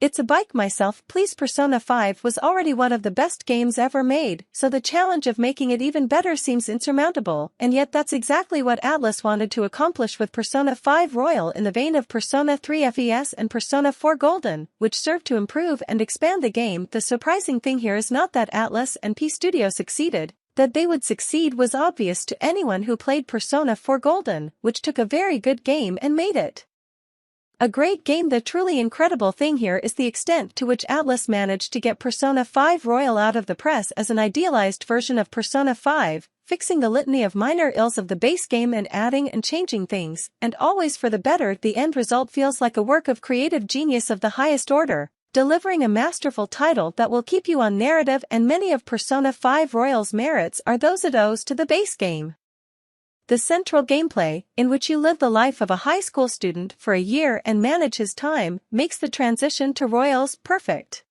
It's a bike myself. Please. Persona 5 was already one of the best games ever made, so the challenge of making it even better seems insurmountable, and yet that's exactly what Atlus wanted to accomplish with Persona 5 Royal, in the vein of Persona 3 FES and Persona 4 Golden, which served to improve and expand the game. The surprising thing here is not that Atlus and P Studio succeeded. That they would succeed was obvious to anyone who played Persona 4 Golden, which took a very good game and made it a great game. The truly incredible thing here is the extent to which Atlus managed to get Persona 5 Royal out of the press as an idealized version of Persona 5, fixing the litany of minor ills of the base game and adding and changing things, and always for the better. The end result feels like a work of creative genius of the highest order, delivering a masterful title that will keep you on narrative, and many of Persona 5 Royal's merits are those it owes to the base game. The central gameplay, in which you live the life of a high school student for a year and manage his time, makes the transition to Royals perfect.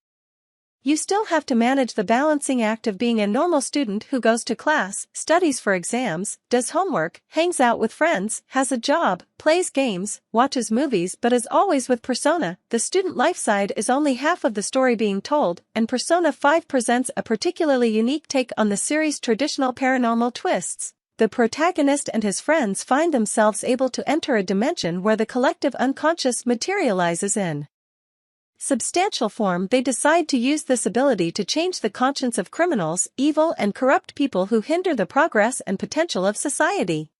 You still have to manage the balancing act of being a normal student who goes to class, studies for exams, does homework, hangs out with friends, has a job, plays games, watches movies. But as always with Persona, the student life side is only half of the story being told, and Persona 5 presents a particularly unique take on the series' traditional paranormal twists. The protagonist and his friends find themselves able to enter a dimension where the collective unconscious materializes in substantial form. They decide to use this ability to change the conscience of criminals, evil and corrupt people who hinder the progress and potential of society.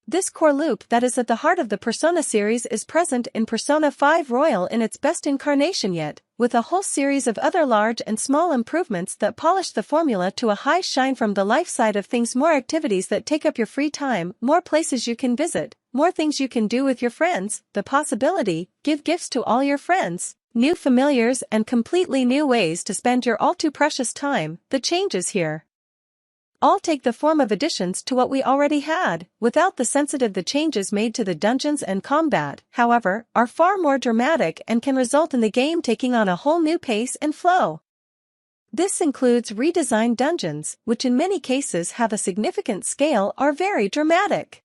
This core loop that is at the heart of the Persona series is present in Persona 5 Royal in its best incarnation yet, with a whole series of other large and small improvements that polish the formula to a high shine. From the life side of things, more activities that take up your free time, more places you can visit, more things you can do with your friends, the possibility, give gifts to all your friends, new familiars and completely new ways to spend your all too precious time. The changes here all take the form of additions to what we already had, without the sensitive. The changes made to the dungeons and combat, however, are far more dramatic and can result in the game taking on a whole new pace and flow. This includes redesigned dungeons, which in many cases have a significant scale, are very dramatic.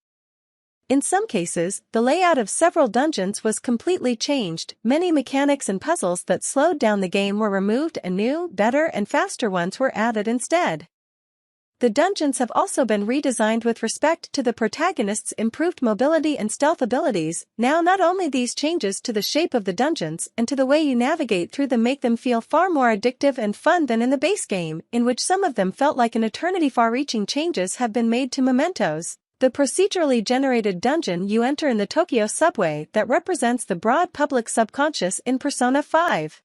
In some cases, the layout of several dungeons was completely changed, many mechanics and puzzles that slowed down the game were removed and new, better and faster ones were added instead. The dungeons have also been redesigned with respect to the protagonist's improved mobility and stealth abilities. Now not only these changes to the shape of the dungeons and to the way you navigate through them make them feel far more addictive and fun than in the base game, in which some of them felt like an eternity. Far-reaching changes have been made to Mementos, the procedurally generated dungeon you enter in the Tokyo subway that represents the broad public subconscious in Persona 5.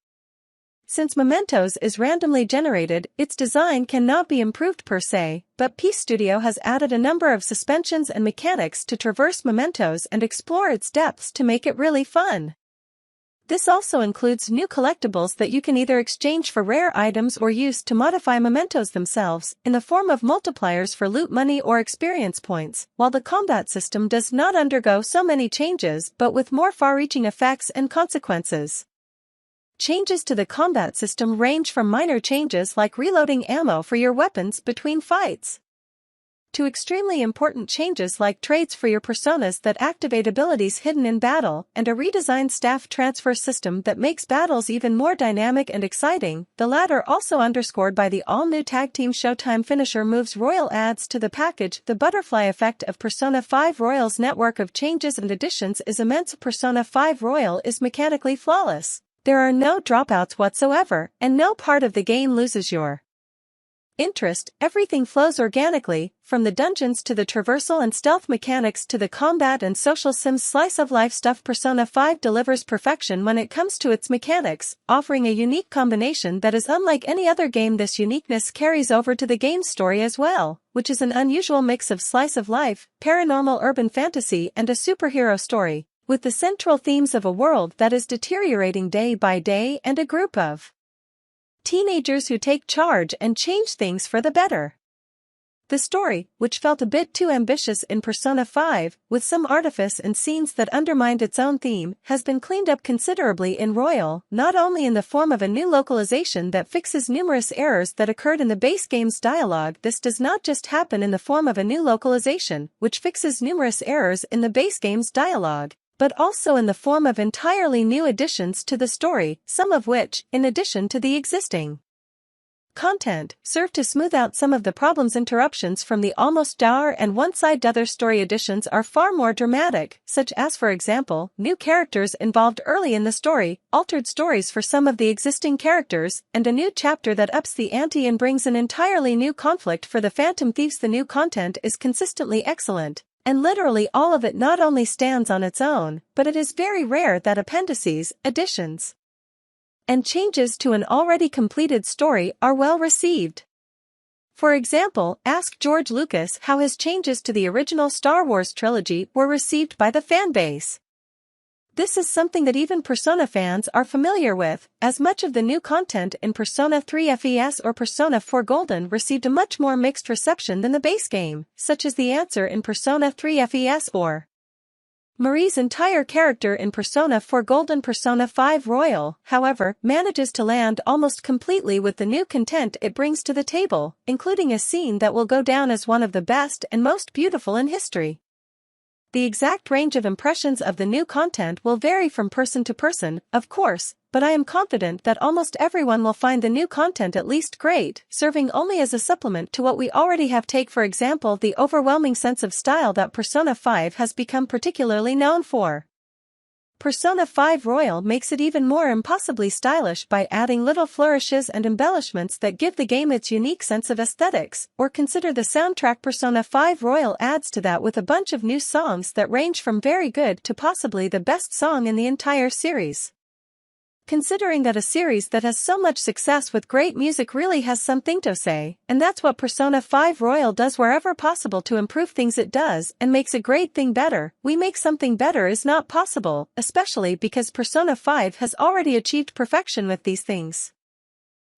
Since Mementos is randomly generated, its design cannot be improved per se, but P Studio has added a number of suspensions and mechanics to traverse Mementos and explore its depths to make it really fun. This also includes new collectibles that you can either exchange for rare items or use to modify Mementos themselves, in the form of multipliers for loot money or experience points, while the combat system does not undergo so many changes but with more far-reaching effects and consequences. Changes to the combat system range from minor changes like reloading ammo for your weapons between fights, to extremely important changes like traits for your personas that activate abilities hidden in battle, and a redesigned staff transfer system that makes battles even more dynamic and exciting, the latter also underscored by the all-new Tag Team Showtime finisher moves. Royal adds to the package. The butterfly effect of Persona 5 Royal's network of changes and additions is immense. Persona 5 Royal is mechanically flawless. There are no dropouts whatsoever, and no part of the game loses your interest. Everything flows organically, from the dungeons to the traversal and stealth mechanics to the combat and social sims slice-of-life stuff. Persona 5 delivers perfection when it comes to its mechanics, offering a unique combination that is unlike any other game. This uniqueness carries over to the game's story as well, which is an unusual mix of slice-of-life, paranormal urban fantasy and a superhero story, with the central themes of a world that is deteriorating day by day and a group of teenagers who take charge and change things for the better. The story, which felt a bit too ambitious in Persona 5, with some artifice and scenes that undermined its own theme, has been cleaned up considerably in Royal, not only in the form of a new localization that fixes numerous errors that occurred in the base game's dialogue. This does not just happen in the form of a new localization, which fixes numerous errors in the base game's dialogue, but also in the form of entirely new additions to the story, some of which, in addition to the existing content, serve to smooth out some of the problems. Interruptions from the almost dour and one-sided story additions are far more dramatic, such as, for example, new characters involved early in the story, altered stories for some of the existing characters, and a new chapter that ups the ante and brings an entirely new conflict for the Phantom Thieves. The new content is consistently excellent, and literally all of it not only stands on its own, but it is very rare that appendices, additions, and changes to an already completed story are well received. For example, ask George Lucas how his changes to the original Star Wars trilogy were received by the fanbase. This is something that even Persona fans are familiar with, as much of the new content in Persona 3 FES or Persona 4 Golden received a much more mixed reception than the base game, such as the answer in Persona 3 FES or Marie's entire character in Persona 4 Golden. Persona 5 Royal, however, manages to land almost completely with the new content it brings to the table, including a scene that will go down as one of the best and most beautiful in history. The exact range of impressions of the new content will vary from person to person, of course, but I am confident that almost everyone will find the new content at least great, serving only as a supplement to what we already have. Take for example the overwhelming sense of style that Persona 5 has become particularly known for. Persona 5 Royal makes it even more impossibly stylish by adding little flourishes and embellishments that give the game its unique sense of aesthetics, or consider the soundtrack Persona 5 Royal adds to that with a bunch of new songs that range from very good to possibly the best song in the entire series. Considering that a series that has so much success with great music really has something to say, and that's what Persona 5 Royal does wherever possible to improve things. It does and makes a great thing better. We make something better is not possible, especially because Persona 5 has already achieved perfection with these things.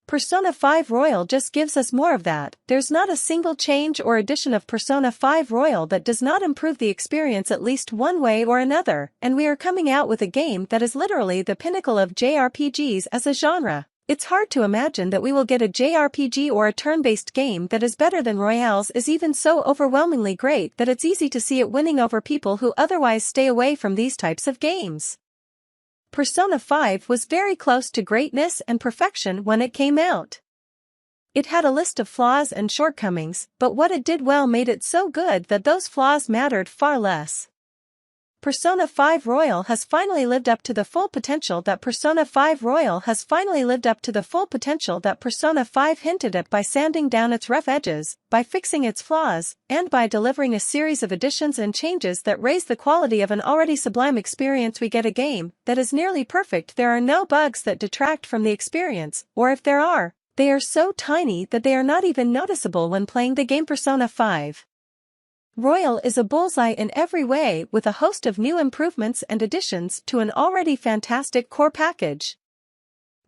Persona 5 Royal just gives us more of that. There's not a single change or addition of Persona 5 Royal that does not improve the experience at least one way or another, and we are coming out with a game that is literally the pinnacle of JRPGs as a genre. It's hard to imagine that we will get a JRPG or a turn-based game that is better than Royale's is even so overwhelmingly great that it's easy to see it winning over people who otherwise stay away from these types of games. Persona 5 was very close to greatness and perfection when it came out. It had a list of flaws and shortcomings, but what it did well made it so good that those flaws mattered far less. Persona 5 Royal has finally lived up to the full potential that Persona 5 hinted at by sanding down its rough edges, by fixing its flaws, and by delivering a series of additions and changes that raise the quality of an already sublime experience. We get a game that is nearly perfect. There are no bugs that detract from the experience, or if there are, they are so tiny that they are not even noticeable when playing the game. Persona 5 Royal is a bullseye in every way, with a host of new improvements and additions to an already fantastic core package.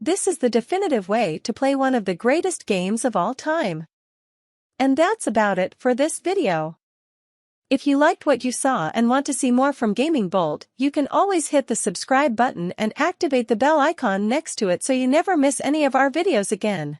This is the definitive way to play one of the greatest games of all time. And that's about it for this video. If you liked what you saw and want to see more from Gaming Bolt, you can always hit the subscribe button and activate the bell icon next to it so you never miss any of our videos again.